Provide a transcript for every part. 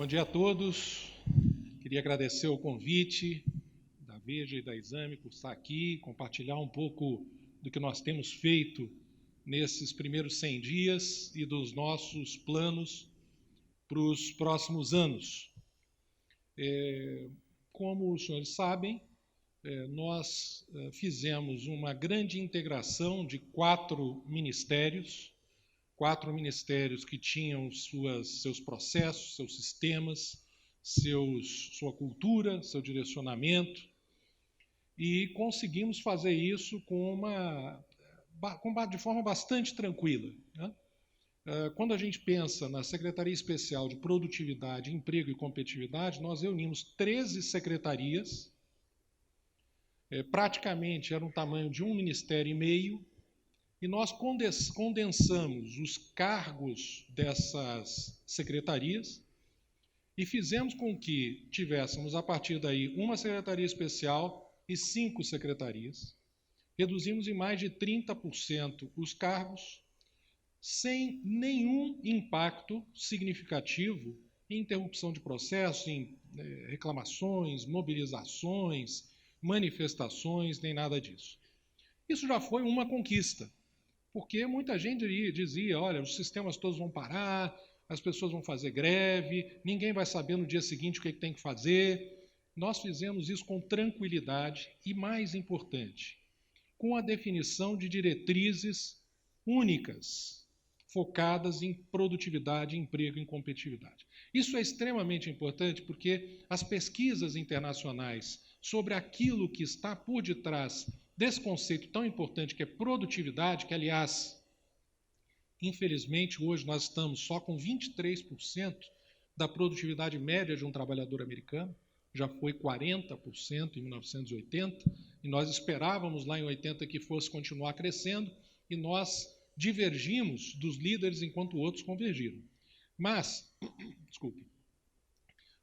Bom dia a todos. Queria agradecer o convite da Veja e da Exame por estar aqui, compartilhar um pouco do que nós temos feito nesses primeiros 100 dias e dos nossos planos para os próximos anos. Como os senhores sabem, nós fizemos uma grande integração de 4 ministérios que tinham seus processos, seus sistemas, sua cultura, seu direcionamento, e conseguimos fazer isso de forma bastante tranquila, né? Quando a gente pensa na Secretaria Especial de Produtividade, Emprego e Competitividade, nós reunimos 13 secretarias, praticamente era um tamanho de um ministério e meio, e nós condensamos os cargos dessas secretarias e fizemos com que tivéssemos, a partir daí, uma secretaria especial e 5 secretarias. Reduzimos em mais de 30% os cargos, sem nenhum impacto significativo em interrupção de processo, em reclamações, mobilizações, manifestações, nem nada disso. Isso já foi uma conquista, porque muita gente dizia, olha, os sistemas todos vão parar, as pessoas vão fazer greve, ninguém vai saber no dia seguinte o que tem que fazer. Nós fizemos isso com tranquilidade e, mais importante, com a definição de diretrizes únicas, focadas em produtividade, emprego e competitividade. Isso é extremamente importante porque as pesquisas internacionais sobre aquilo que está por detrás desse conceito tão importante que é produtividade, que, aliás, infelizmente, hoje nós estamos só com 23% da produtividade média de um trabalhador americano, já foi 40% em 1980, e nós esperávamos lá em 80 que fosse continuar crescendo, e nós divergimos dos líderes enquanto outros convergiram. Mas,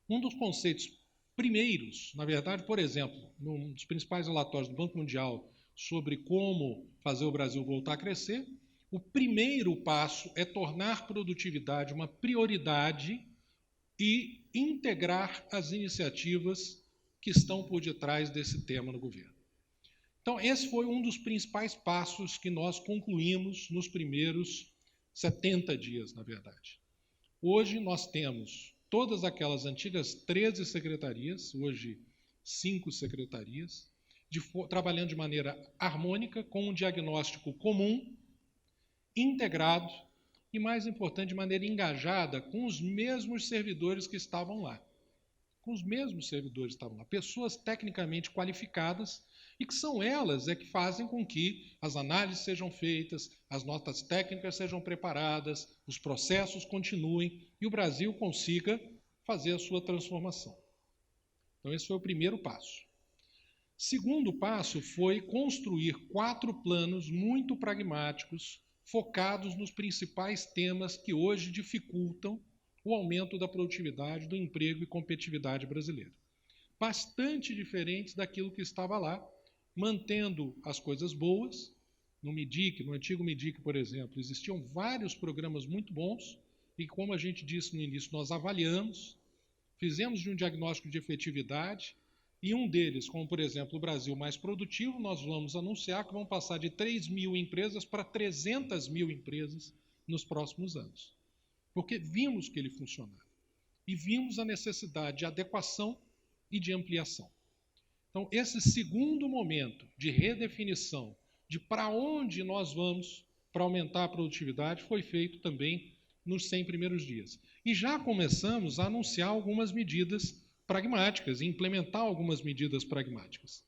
um dos conceitos primeiros, na verdade, por exemplo, num dos principais relatórios do Banco Mundial sobre como fazer o Brasil voltar a crescer, o primeiro passo é tornar produtividade uma prioridade e integrar as iniciativas que estão por detrás desse tema no governo. Então, esse foi um dos principais passos que nós concluímos nos primeiros 70 dias, na verdade. Hoje nós temos todas aquelas antigas 13 secretarias, hoje 5 secretarias, trabalhando de maneira harmônica, com um diagnóstico comum, integrado e, mais importante, de maneira engajada com os mesmos servidores que estavam lá. Pessoas tecnicamente qualificadas e que são elas que fazem com que as análises sejam feitas, as notas técnicas sejam preparadas, os processos continuem e o Brasil consiga fazer a sua transformação. Então, esse foi o primeiro passo. Segundo passo foi construir 4 planos muito pragmáticos, focados nos principais temas que hoje dificultam o aumento da produtividade, do emprego e competitividade brasileira. Bastante diferentes daquilo que estava lá, mantendo as coisas boas. No antigo MEDIC, por exemplo, existiam vários programas muito bons e, como a gente disse no início, nós avaliamos, fizemos de um diagnóstico de efetividade e um deles, como por exemplo o Brasil Mais Produtivo, nós vamos anunciar que vão passar de 3 mil empresas para 300 mil empresas nos próximos anos. Porque vimos que ele funcionava e vimos a necessidade de adequação e de ampliação. Então, esse segundo momento de redefinição de para onde nós vamos para aumentar a produtividade foi feito também nos 100 primeiros dias. E já começamos a anunciar algumas medidas pragmáticas, implementar algumas medidas pragmáticas,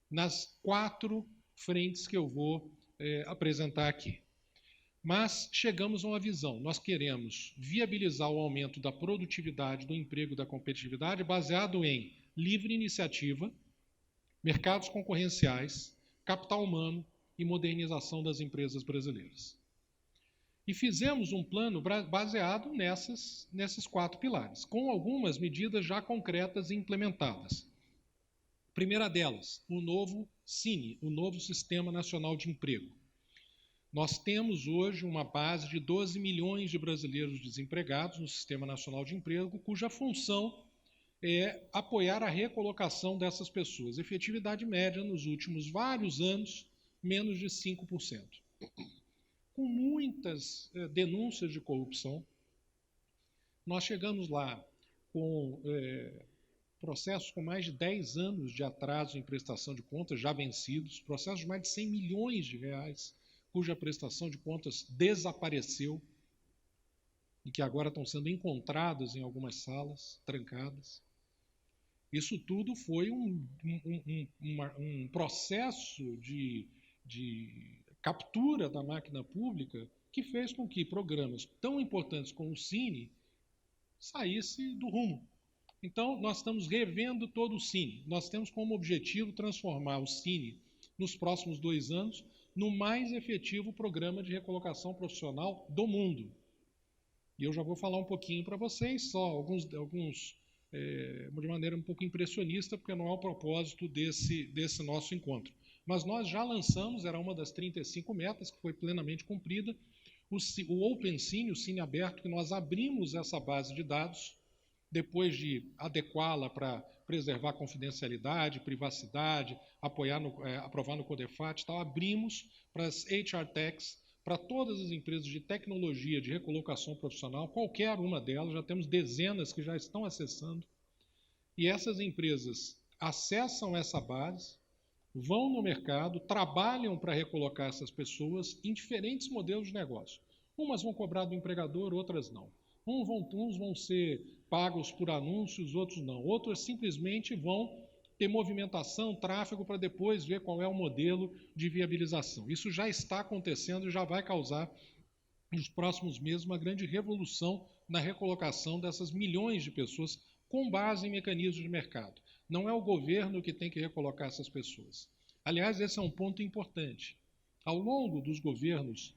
nas 4 frentes que eu vou apresentar aqui. Mas chegamos a uma visão, nós queremos viabilizar o aumento da produtividade, do emprego e da competitividade baseado em livre iniciativa, mercados concorrenciais, capital humano e modernização das empresas brasileiras. E fizemos um plano baseado nesses 4 pilares, com algumas medidas já concretas e implementadas. A primeira delas, o novo SINE, o novo Sistema Nacional de Emprego. Nós temos hoje uma base de 12 milhões de brasileiros desempregados no Sistema Nacional de Emprego, cuja função é apoiar a recolocação dessas pessoas. Efetividade média nos últimos vários anos, menos de 5%. Com muitas denúncias de corrupção, nós chegamos lá com processos com mais de 10 anos de atraso em prestação de contas já vencidos, processos de mais de 100 milhões de reais, cuja prestação de contas desapareceu e que agora estão sendo encontradas em algumas salas trancadas. Isso tudo foi um processo de captura da máquina pública que fez com que programas tão importantes como o Cine saísse do rumo. Então, nós estamos revendo todo o Cine. Nós temos como objetivo transformar o Cine, nos próximos 2 anos, no mais efetivo programa de recolocação profissional do mundo. E eu já vou falar um pouquinho para vocês, só alguns de maneira um pouco impressionista, porque não é o propósito desse nosso encontro. Mas nós já lançamos, era uma das 35 metas, que foi plenamente cumprida, o Open Cine, o Cine aberto, que nós abrimos essa base de dados, depois de adequá-la para preservar a confidencialidade, privacidade, aprovar no Codefat, abrimos para as HR Techs, para todas as empresas de tecnologia de recolocação profissional, qualquer uma delas, já temos dezenas que já estão acessando, e essas empresas acessam essa base, vão no mercado, trabalham para recolocar essas pessoas em diferentes modelos de negócio. Umas vão cobrar do empregador, outras não. Uns vão ser pagos por anúncios, outros não. Outros simplesmente vão ter movimentação, tráfego, para depois ver qual é o modelo de viabilização. Isso já está acontecendo e já vai causar, nos próximos meses, uma grande revolução na recolocação dessas milhões de pessoas com base em mecanismos de mercado. Não é o governo que tem que recolocar essas pessoas. Aliás, esse é um ponto importante. Ao longo dos governos,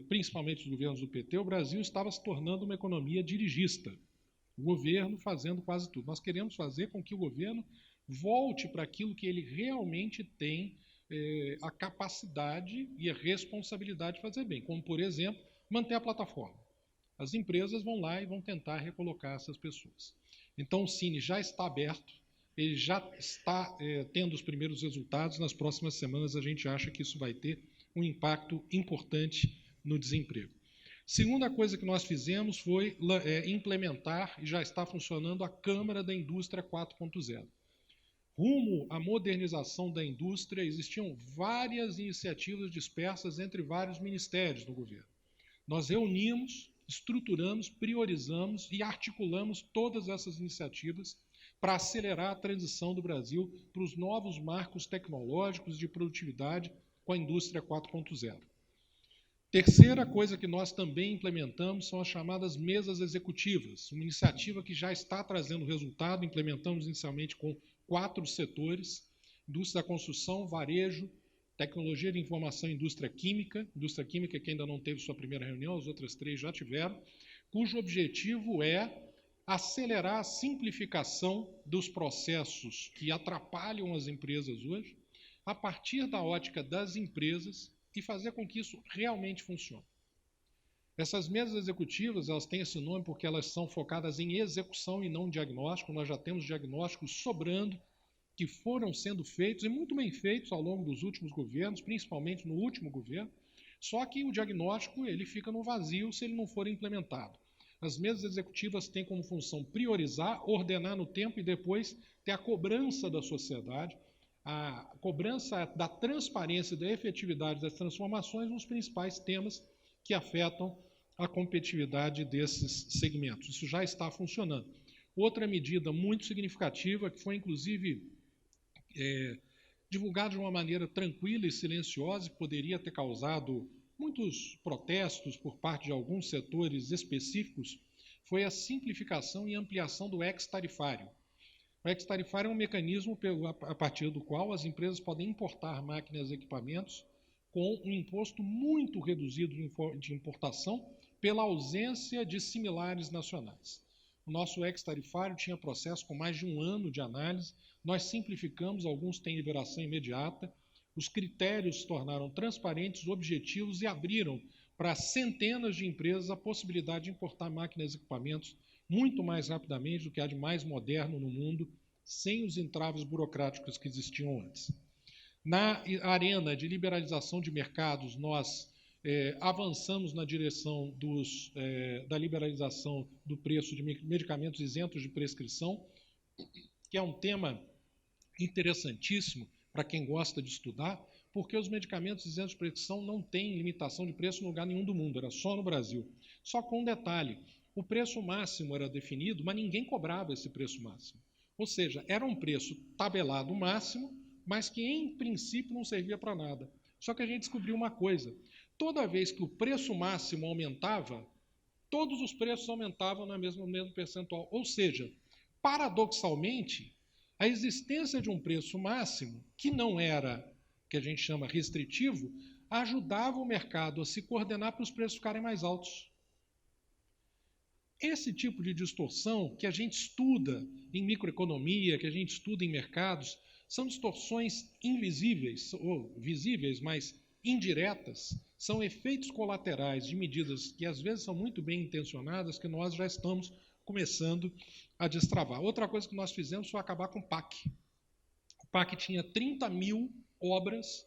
principalmente os governos do PT, o Brasil estava se tornando uma economia dirigista. O governo fazendo quase tudo. Nós queremos fazer com que o governo volte para aquilo que ele realmente tem a capacidade e a responsabilidade de fazer bem, como, por exemplo, manter a plataforma. As empresas vão lá e vão tentar recolocar essas pessoas. Então, o Cine já está aberto, ele já está tendo os primeiros resultados. Nas próximas semanas, a gente acha que isso vai ter um impacto importante no desemprego. Segunda coisa que nós fizemos foi implementar, e já está funcionando, a Câmara da Indústria 4.0. Rumo à modernização da indústria, existiam várias iniciativas dispersas entre vários ministérios do governo. Nós reunimos, estruturamos, priorizamos e articulamos todas essas iniciativas para acelerar a transição do Brasil para os novos marcos tecnológicos de produtividade com a indústria 4.0. Terceira coisa que nós também implementamos são as chamadas mesas executivas, uma iniciativa que já está trazendo resultado. Implementamos inicialmente com 4 setores: indústria da construção, varejo, tecnologia de informação e indústria química que ainda não teve sua primeira reunião, as outras 3 já tiveram, cujo objetivo é acelerar a simplificação dos processos que atrapalham as empresas hoje, a partir da ótica das empresas, e fazer com que isso realmente funcione. Essas mesas executivas, elas têm esse nome porque elas são focadas em execução e não diagnóstico. Nós já temos diagnósticos sobrando, que foram sendo feitos, e muito bem feitos ao longo dos últimos governos, principalmente no último governo, só que o diagnóstico ele fica no vazio se ele não for implementado. As mesas executivas têm como função priorizar, ordenar no tempo e depois ter a cobrança da sociedade, a cobrança da transparência e da efetividade das transformações nos principais temas que afetam a competitividade desses segmentos. Isso já está funcionando. Outra medida muito significativa, que foi inclusive divulgada de uma maneira tranquila e silenciosa, e poderia ter causado muitos protestos por parte de alguns setores específicos, foi a simplificação e ampliação do ex-tarifário. O ex-tarifário é um mecanismo a partir do qual as empresas podem importar máquinas e equipamentos com um imposto muito reduzido de importação pela ausência de similares nacionais. O nosso ex-tarifário tinha processo com mais de 1 ano de análise. Nós simplificamos, alguns têm liberação imediata, Os critérios se tornaram transparentes, objetivos e abriram para centenas de empresas a possibilidade de importar máquinas e equipamentos muito mais rapidamente do que há de mais moderno no mundo, sem os entraves burocráticos que existiam antes. Na arena de liberalização de mercados, nós avançamos na direção da liberalização do preço de medicamentos isentos de prescrição, que é um tema interessantíssimo para quem gosta de estudar, porque os medicamentos isentos de prescrição não têm limitação de preço em lugar nenhum do mundo, era só no Brasil. Só com um detalhe, o preço máximo era definido, mas ninguém cobrava esse preço máximo. Ou seja, era um preço tabelado máximo, mas que em princípio não servia para nada. Só que a gente descobriu uma coisa, toda vez que o preço máximo aumentava, todos os preços aumentavam no mesmo percentual. Ou seja, paradoxalmente, a existência de um preço máximo, que não era, que a gente chama restritivo, ajudava o mercado a se coordenar para os preços ficarem mais altos. Esse tipo de distorção que a gente estuda em microeconomia, que a gente estuda em mercados, são distorções invisíveis, ou visíveis, mas indiretas, são efeitos colaterais de medidas que às vezes são muito bem intencionadas, que nós já estamos começando a destravar. Outra coisa que nós fizemos foi acabar com o PAC. O PAC tinha 30 mil obras,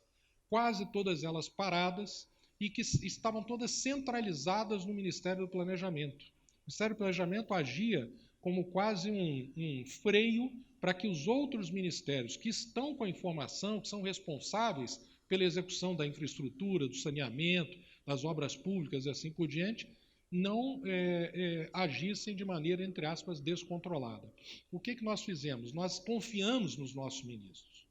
quase todas elas paradas, e que estavam todas centralizadas no Ministério do Planejamento. O Ministério do Planejamento agia como quase um freio para que os outros ministérios que estão com a informação, que são responsáveis pela execução da infraestrutura, do saneamento, das obras públicas e assim por diante, não agissem de maneira, entre aspas, descontrolada. O que nós fizemos? Nós confiamos nos nossos ministros.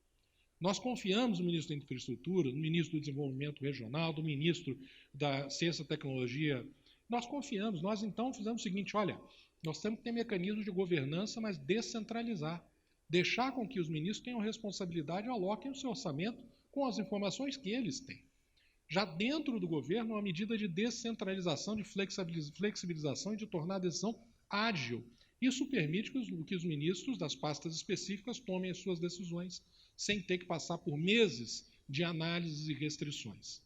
Nós confiamos no ministro da Infraestrutura, no ministro do Desenvolvimento Regional, do ministro da Ciência e Tecnologia. Nós confiamos. Nós, então, fizemos o seguinte, olha, nós temos que ter mecanismos de governança, mas descentralizar. Deixar com que os ministros tenham responsabilidade e aloquem o seu orçamento com as informações que eles têm. Já dentro do governo, uma medida de descentralização, de flexibilização e de tornar a decisão ágil. Isso permite que os ministros das pastas específicas tomem as suas decisões, sem ter que passar por meses de análises e restrições.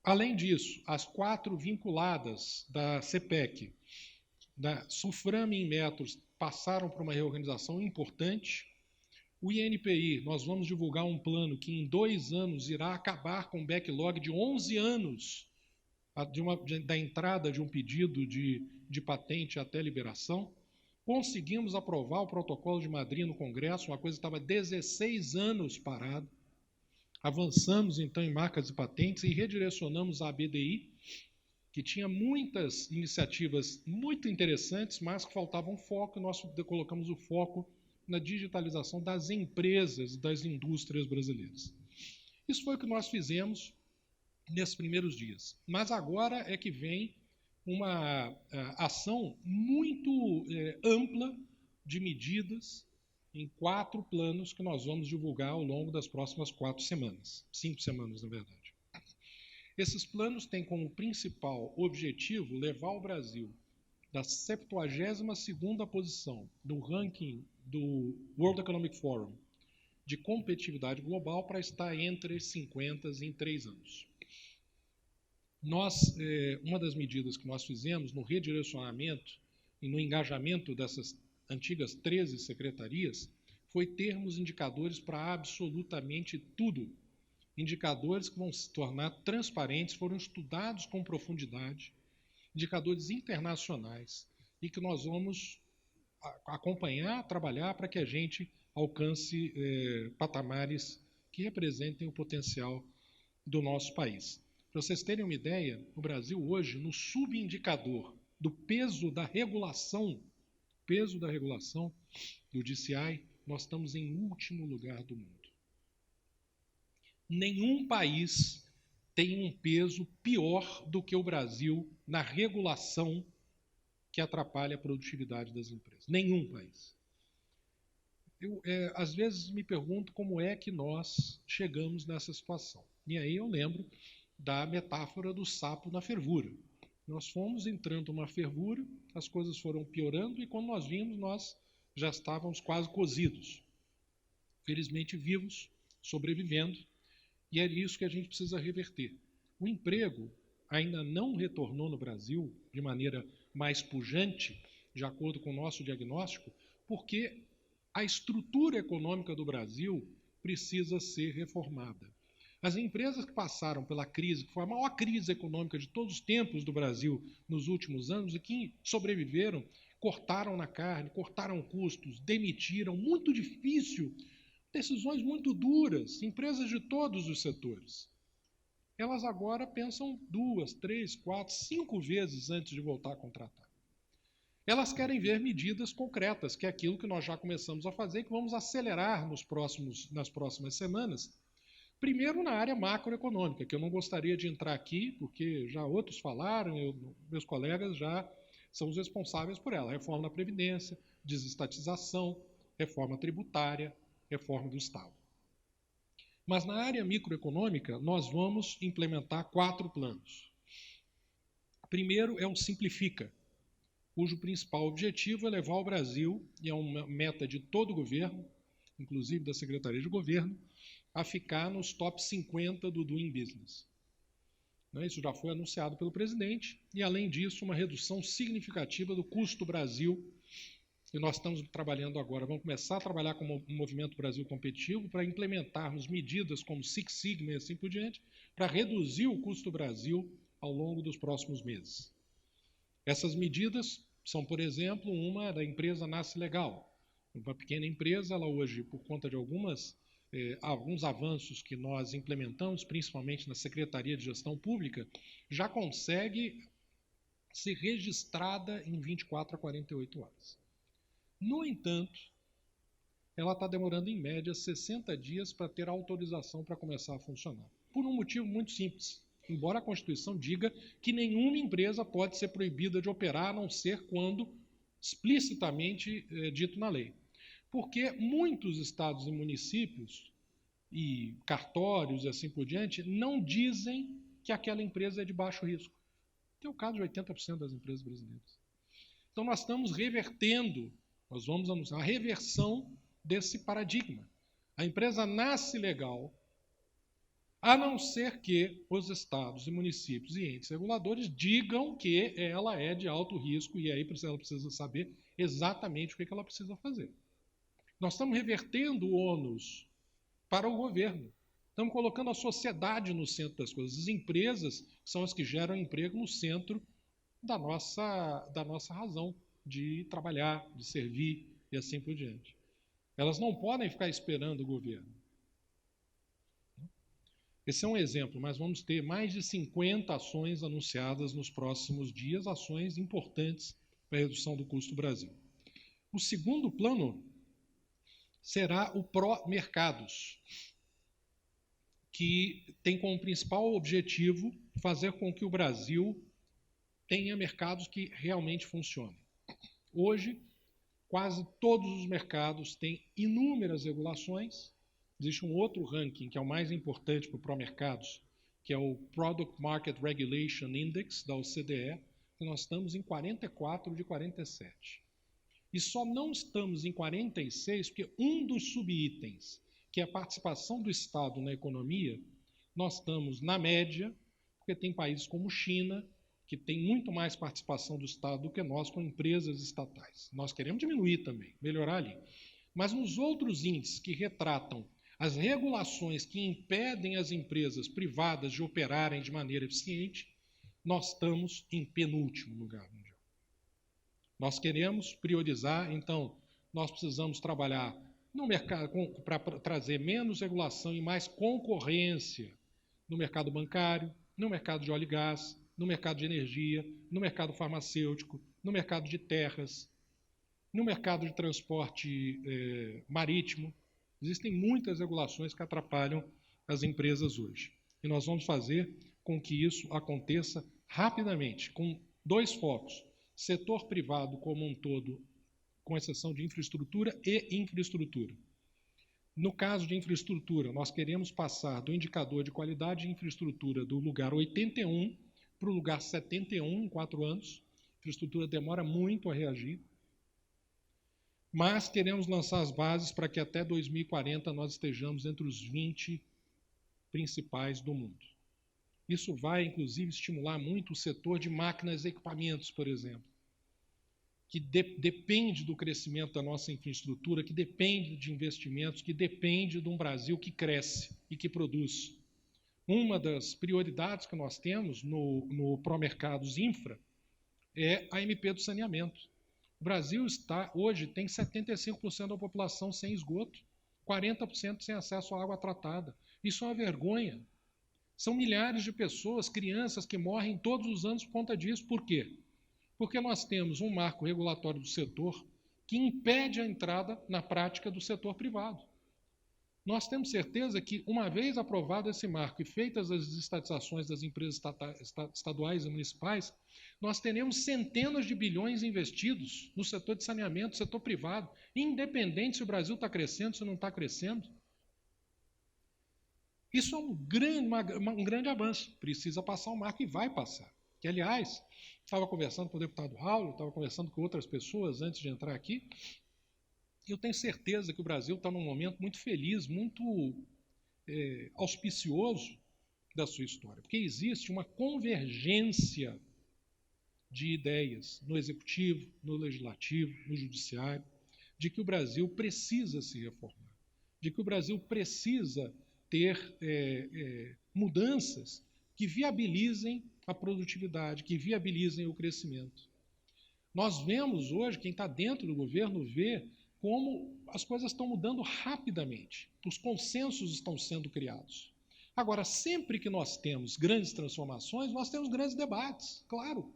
Além disso, as 4 vinculadas da CPEC, da Suframe em metros, passaram por uma reorganização importante. O INPI, nós vamos divulgar um plano que em 2 anos irá acabar com um backlog de 11 anos da entrada de um pedido de patente até liberação. Conseguimos aprovar o protocolo de Madrid no Congresso, uma coisa que estava 16 anos parada. Avançamos, então, em marcas e patentes e redirecionamos a ABDI, que tinha muitas iniciativas muito interessantes, mas que faltavam foco, e nós colocamos o foco na digitalização das empresas e das indústrias brasileiras. Isso foi o que nós fizemos nesses primeiros dias. Mas agora é que vem uma ação muito ampla de medidas em 4 planos que nós vamos divulgar ao longo das próximas 4 semanas, 5 semanas, na verdade. Esses planos têm como principal objetivo levar o Brasil da 72ª posição do ranking do World Economic Forum de competitividade global para estar entre 50 em 3 anos. Uma das medidas que nós fizemos no redirecionamento e no engajamento dessas antigas 13 secretarias foi termos indicadores para absolutamente tudo. Indicadores que vão se tornar transparentes, foram estudados com profundidade, indicadores internacionais, e que nós vamos acompanhar, trabalhar para que a gente alcance patamares que representem o potencial do nosso país. Para vocês terem uma ideia, o Brasil hoje, no subindicador do peso da regulação do DCI, nós estamos em último lugar do mundo. Nenhum país tem um peso pior do que o Brasil na regulação que atrapalha a produtividade das empresas. Nenhum país. Eu, às vezes, me pergunto como é que nós chegamos nessa situação. E aí eu lembro da metáfora do sapo na fervura. Nós fomos entrando numa fervura, as coisas foram piorando e quando nós vimos, nós já estávamos quase cozidos. Felizmente vivos, sobrevivendo, e é isso que a gente precisa reverter. O emprego ainda não retornou no Brasil de maneira mais pujante, de acordo com o nosso diagnóstico, porque a estrutura econômica do Brasil precisa ser reformada. As empresas que passaram pela crise, que foi a maior crise econômica de todos os tempos do Brasil nos últimos anos e que sobreviveram, cortaram na carne, cortaram custos, demitiram, muito difícil, decisões muito duras, empresas de todos os setores. Elas agora pensam 2, 3, 4, 5 vezes antes de voltar a contratar. Elas querem ver medidas concretas, que é aquilo que nós já começamos a fazer e que vamos acelerar nas próximas semanas. Primeiro, na área macroeconômica, que eu não gostaria de entrar aqui, porque já outros falaram, meus colegas já são os responsáveis por ela. Reforma da Previdência, desestatização, reforma tributária, reforma do Estado. Mas na área microeconômica, nós vamos implementar 4 planos. Primeiro é o Simplifica, cujo principal objetivo é levar o Brasil, e é uma meta de todo o governo, inclusive da Secretaria de Governo, a ficar nos top 50 do Doing Business. Isso já foi anunciado pelo presidente, e além disso, uma redução significativa do custo Brasil, e nós estamos trabalhando agora, vamos começar a trabalhar com o Movimento Brasil Competitivo para implementarmos medidas como Six Sigma e assim por diante, para reduzir o custo Brasil ao longo dos próximos meses. Essas medidas são, por exemplo, uma da empresa Nasce Legal. Uma pequena empresa, ela hoje, por conta de alguns avanços que nós implementamos, principalmente na Secretaria de Gestão Pública, já consegue ser registrada em 24 a 48 horas. No entanto, ela está demorando em média 60 dias para ter autorização para começar a funcionar. Por um motivo muito simples. Embora a Constituição diga que nenhuma empresa pode ser proibida de operar, a não ser quando explicitamente dito na lei. Porque muitos estados e municípios e cartórios e assim por diante não dizem que aquela empresa é de baixo risco. Tem o caso de 80% das empresas brasileiras. Então nós estamos revertendo, nós vamos anunciar a reversão desse paradigma. A empresa nasce legal, a não ser que os estados e municípios e entes reguladores digam que ela é de alto risco e aí ela precisa saber exatamente o que ela precisa fazer. Nós estamos revertendo o ônus para o governo. Estamos colocando a sociedade no centro das coisas. As empresas são as que geram emprego no centro da nossa razão de trabalhar, de servir e assim por diante. Elas não podem ficar esperando o governo. Esse é um exemplo, mas vamos ter mais de 50 ações anunciadas nos próximos dias, ações importantes para a redução do custo do Brasil. O segundo plano será o Pró-Mercados, que tem como principal objetivo fazer com que o Brasil tenha mercados que realmente funcionem. Hoje, quase todos os mercados têm inúmeras regulações. Existe um outro ranking, que é o mais importante para o Pró-Mercados, que é o Product Market Regulation Index, da OCDE, que nós estamos em 44 de 47. E só não estamos em 46 porque um dos subitens, que é a participação do Estado na economia, nós estamos na média, porque tem países como China, que tem muito mais participação do Estado do que nós com empresas estatais. Nós queremos diminuir também, melhorar ali. Mas nos outros índices que retratam as regulações que impedem as empresas privadas de operarem de maneira eficiente, nós estamos em penúltimo lugar mundial. Nós queremos priorizar, então, nós precisamos trabalhar no mercado para trazer menos regulação e mais concorrência no mercado bancário, no mercado de óleo e gás, no mercado de energia, no mercado farmacêutico, no mercado de terras, no mercado de transporte marítimo. Existem muitas regulações que atrapalham as empresas hoje. E nós vamos fazer com que isso aconteça rapidamente, com 2 focos. Setor privado como um todo, com exceção de infraestrutura e infraestrutura. No caso de infraestrutura, nós queremos passar do indicador de qualidade de infraestrutura do lugar 81 para o lugar 71 em 4 anos. A infraestrutura demora muito a reagir. mas queremos lançar as bases para que até 2040 nós estejamos entre os 20 principais do mundo. Isso vai, inclusive, estimular muito o setor de máquinas e equipamentos, por exemplo, que depende do crescimento da nossa infraestrutura, que depende de investimentos, que depende de um Brasil que cresce e que produz. Uma das prioridades que nós temos no Promercados Infra é a MP do saneamento. O Brasil hoje tem 75% da população sem esgoto, 40% sem acesso à água tratada. Isso é uma vergonha. São milhares de pessoas, crianças, que morrem todos os anos por conta disso. Por quê? Porque nós temos um marco regulatório do setor que impede a entrada na prática do setor privado. Nós temos certeza que, uma vez aprovado esse marco e feitas as estatizações das empresas estaduais e municipais, nós teremos centenas de bilhões investidos no setor de saneamento, setor privado, independente se o Brasil está crescendo, se não está crescendo. Isso é um grande avanço. Precisa passar o marco e vai passar. Que, aliás, estava conversando com o deputado Raul, estava conversando com outras pessoas antes de entrar aqui, e eu tenho certeza que o Brasil está num momento muito feliz, muito auspicioso da sua história, porque existe uma convergência de ideias no executivo, no legislativo, no judiciário, de que o Brasil precisa se reformar, de que o Brasil precisa ter mudanças que viabilizem a produtividade, que viabilizem o crescimento. Nós vemos hoje, quem está dentro do governo vê como as coisas estão mudando rapidamente, os consensos estão sendo criados. Agora, sempre que nós temos grandes transformações, nós temos grandes debates, claro.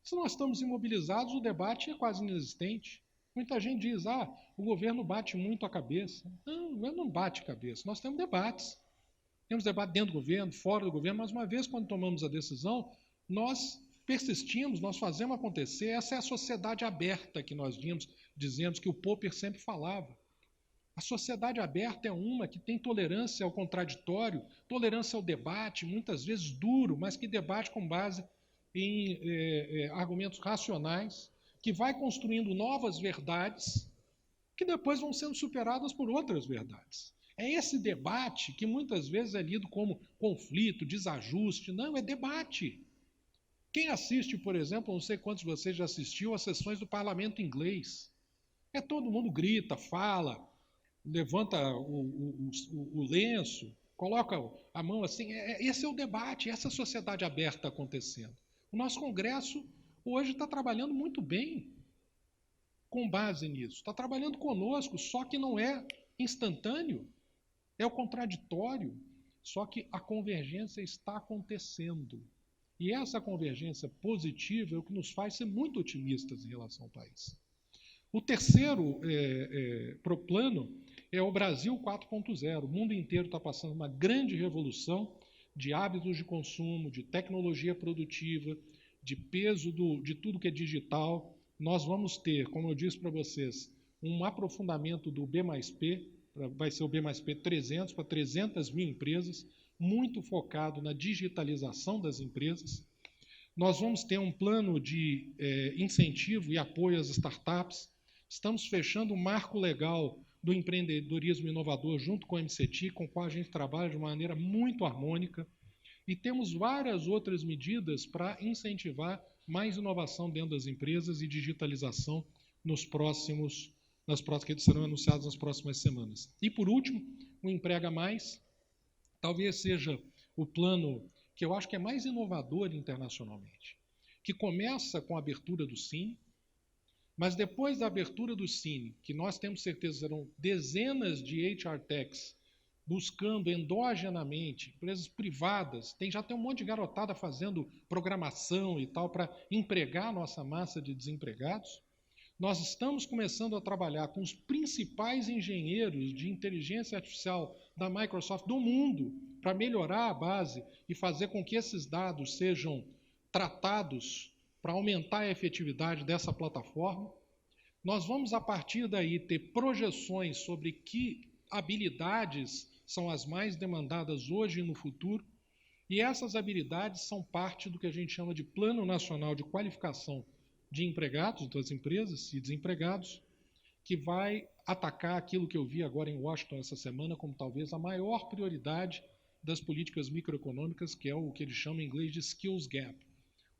Se nós estamos imobilizados, o debate é quase inexistente. Muita gente diz, o governo bate muito a cabeça. Não, o governo não bate a cabeça, nós temos debates. Temos debate dentro do governo, fora do governo, mas uma vez quando tomamos a decisão, nós persistimos, nós fazemos acontecer. Essa é a sociedade aberta que nós dizemos que o Popper sempre falava. A sociedade aberta é uma que tem tolerância ao contraditório, tolerância ao debate, muitas vezes duro, mas que debate com base em argumentos racionais, que vai construindo novas verdades, que depois vão sendo superadas por outras verdades. É esse debate que muitas vezes é lido como conflito, desajuste. Não, é debate. Quem assiste, por exemplo, não sei quantos de vocês já assistiu às sessões do parlamento inglês. Todo mundo grita, fala, levanta o lenço, coloca a mão assim. Esse é o debate, essa sociedade aberta acontecendo. O nosso Congresso hoje está trabalhando muito bem com base nisso. Está trabalhando conosco, só que não é instantâneo, é o contraditório, só que a convergência está acontecendo. E essa convergência positiva é o que nos faz ser muito otimistas em relação ao país. O terceiro plano é o Brasil 4.0. O mundo inteiro está passando uma grande revolução de hábitos de consumo, de tecnologia produtiva, de peso de tudo que é digital. Nós vamos ter, como eu disse para vocês, um aprofundamento do B+P, vai ser o B+P 300 para 300 mil empresas, muito focado na digitalização das empresas. Nós vamos ter um plano de incentivo e apoio às startups. Estamos fechando o marco legal do empreendedorismo inovador junto com o MCT, com o qual a gente trabalha de maneira muito harmônica. E temos várias outras medidas para incentivar mais inovação dentro das empresas e digitalização que serão anunciados nas próximas semanas. E, por último, o Emprega Mais, talvez seja o plano que eu acho que é mais inovador internacionalmente, que começa com a abertura do Cine, mas depois da abertura do Cine, que nós temos certeza serão dezenas de HR Techs buscando endogenamente, empresas privadas, já tem um monte de garotada fazendo programação e tal para empregar a nossa massa de desempregados. Nós estamos começando a trabalhar com os principais engenheiros de inteligência artificial da Microsoft do mundo para melhorar a base e fazer com que esses dados sejam tratados para aumentar a efetividade dessa plataforma. Nós vamos, a partir daí, ter projeções sobre que habilidades são as mais demandadas hoje e no futuro, e essas habilidades são parte do que a gente chama de Plano Nacional de Qualificação de Empregados, das empresas e desempregados, que vai atacar aquilo que eu vi agora em Washington essa semana como talvez a maior prioridade das políticas microeconômicas, que é o que eles chamam em inglês de skills gap.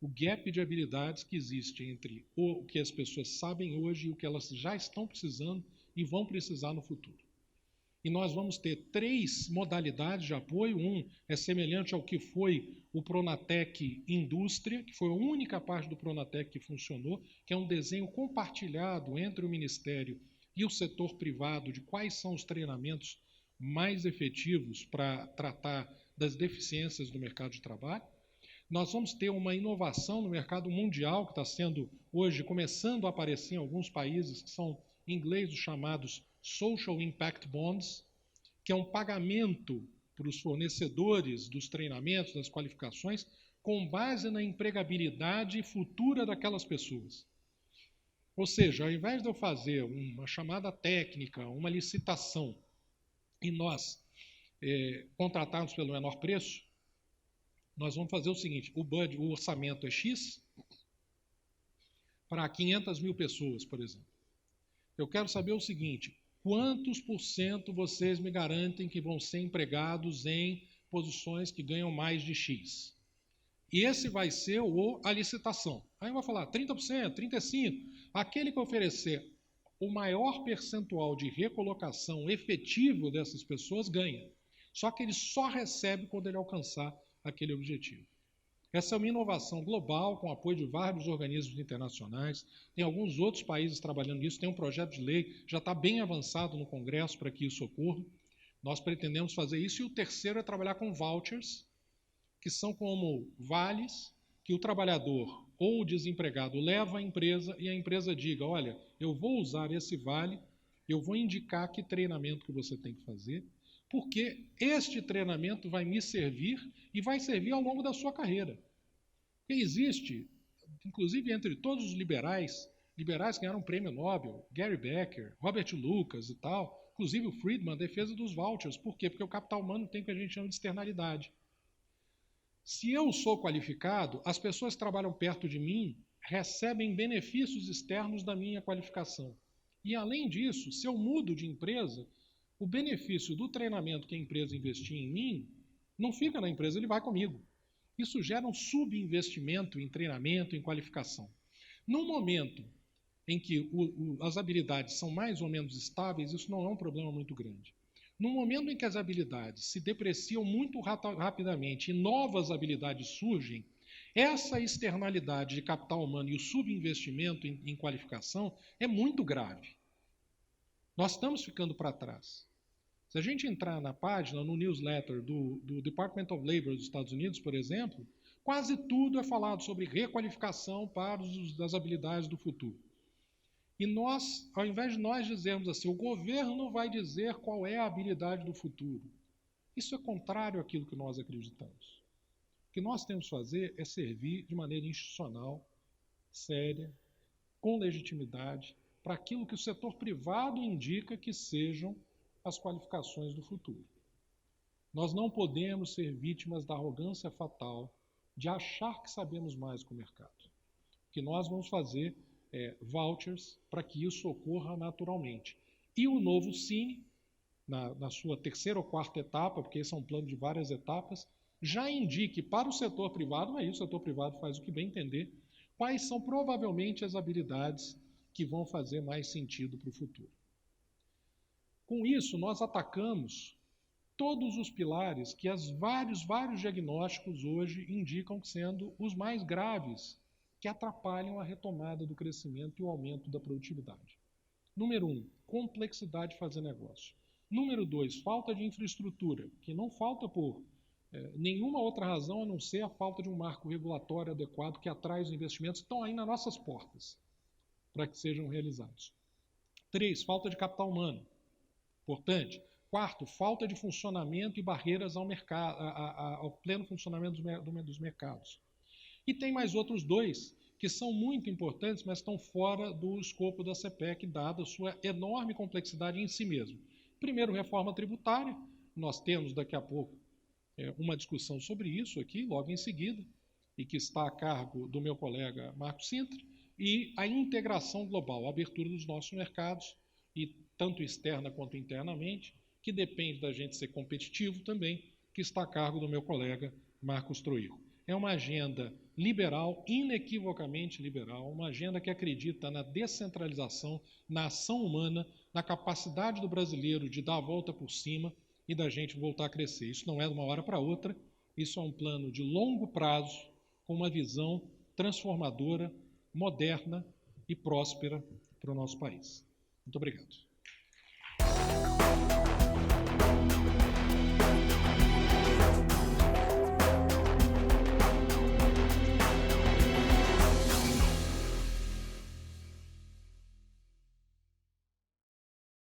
O gap de habilidades que existe entre o que as pessoas sabem hoje e o que elas já estão precisando e vão precisar no futuro. E nós vamos ter 3 modalidades de apoio. Um é semelhante ao que foi o Pronatec Indústria, que foi a única parte do Pronatec que funcionou, que é um desenho compartilhado entre o Ministério e o setor privado de quais são os treinamentos mais efetivos para tratar das deficiências do mercado de trabalho. Nós vamos ter uma inovação no mercado mundial que está sendo hoje começando a aparecer em alguns países, que são em inglês os chamados Social Impact Bonds, que é um pagamento para os fornecedores dos treinamentos, das qualificações, com base na empregabilidade futura daquelas pessoas. Ou seja, ao invés de eu fazer uma chamada técnica, uma licitação, e nós contratarmos pelo menor preço, nós vamos fazer o seguinte: o orçamento é X para 500 mil pessoas, por exemplo. Eu quero saber o seguinte: quantos por cento vocês me garantem que vão ser empregados em posições que ganham mais de X? E esse vai ser a licitação. Aí eu vou falar 30%, 35%. Aquele que oferecer o maior percentual de recolocação efetivo dessas pessoas ganha. Só que ele só recebe quando ele alcançar aquele objetivo. Essa é uma inovação global, com apoio de vários organismos internacionais. Tem alguns outros países trabalhando nisso, tem um projeto de lei, já está bem avançado no Congresso para que isso ocorra. Nós pretendemos fazer isso. E o terceiro é trabalhar com vouchers, que são como vales que o trabalhador ou o desempregado leva à empresa e a empresa diga: olha, eu vou usar esse vale, eu vou indicar que treinamento que você tem que fazer, porque este treinamento vai me servir e vai servir ao longo da sua carreira. Porque existe, inclusive entre todos os liberais que ganharam o prêmio Nobel, Gary Becker, Robert Lucas e tal, inclusive o Friedman, a defesa dos vouchers. Por quê? Porque o capital humano tem o que a gente chama de externalidade. Se eu sou qualificado, as pessoas que trabalham perto de mim recebem benefícios externos da minha qualificação. E, além disso, se eu mudo de empresa, o benefício do treinamento que a empresa investir em mim não fica na empresa, ele vai comigo. Isso gera um subinvestimento em treinamento, em qualificação. No momento em que as habilidades são mais ou menos estáveis, isso não é um problema muito grande. No momento em que as habilidades se depreciam muito rapidamente e novas habilidades surgem, essa externalidade de capital humano e o subinvestimento em qualificação é muito grave. Nós estamos ficando para trás. Se a gente entrar na página, no newsletter do Department of Labor dos Estados Unidos, por exemplo, quase tudo é falado sobre requalificação para as habilidades do futuro. E nós, ao invés de nós dizermos assim, o governo vai dizer qual é a habilidade do futuro. Isso é contrário àquilo que nós acreditamos. O que nós temos que fazer é servir de maneira institucional, séria, com legitimidade, para aquilo que o setor privado indica que sejam as qualificações do futuro. Nós não podemos ser vítimas da arrogância fatal de achar que sabemos mais que o mercado. O que nós vamos fazer vouchers para que isso ocorra naturalmente. E o novo Cine, na sua terceira ou quarta etapa, porque esse é um plano de várias etapas, já indique para o setor privado, aí o setor privado faz o que bem entender, quais são provavelmente as habilidades que vão fazer mais sentido para o futuro. Com isso, nós atacamos todos os pilares que vários diagnósticos hoje indicam sendo os mais graves que atrapalham a retomada do crescimento e o aumento da produtividade. Número 1, complexidade de fazer negócio. Número 2, falta de infraestrutura, que não falta por nenhuma outra razão a não ser a falta de um marco regulatório adequado que atrai os investimentos que estão aí nas nossas portas para que sejam realizados. 3, falta de capital humano. Importante. 4, falta de funcionamento e barreiras ao pleno funcionamento dos mercados. E tem mais outros 2 que são muito importantes, mas estão fora do escopo da CPEC, dada a sua enorme complexidade em si mesmo. Primeiro, reforma tributária. Nós temos daqui a pouco uma discussão sobre isso aqui, logo em seguida, e que está a cargo do meu colega Marco Sintra, e a integração global, a abertura dos nossos mercados, e tanto externa quanto internamente, que depende da gente ser competitivo também, que está a cargo do meu colega Marcos Troilo. É uma agenda liberal, inequivocamente liberal, uma agenda que acredita na descentralização, na ação humana, na capacidade do brasileiro de dar a volta por cima e da gente voltar a crescer. Isso não é de uma hora para outra, isso é um plano de longo prazo, com uma visão transformadora, moderna e próspera para o nosso país. Muito obrigado.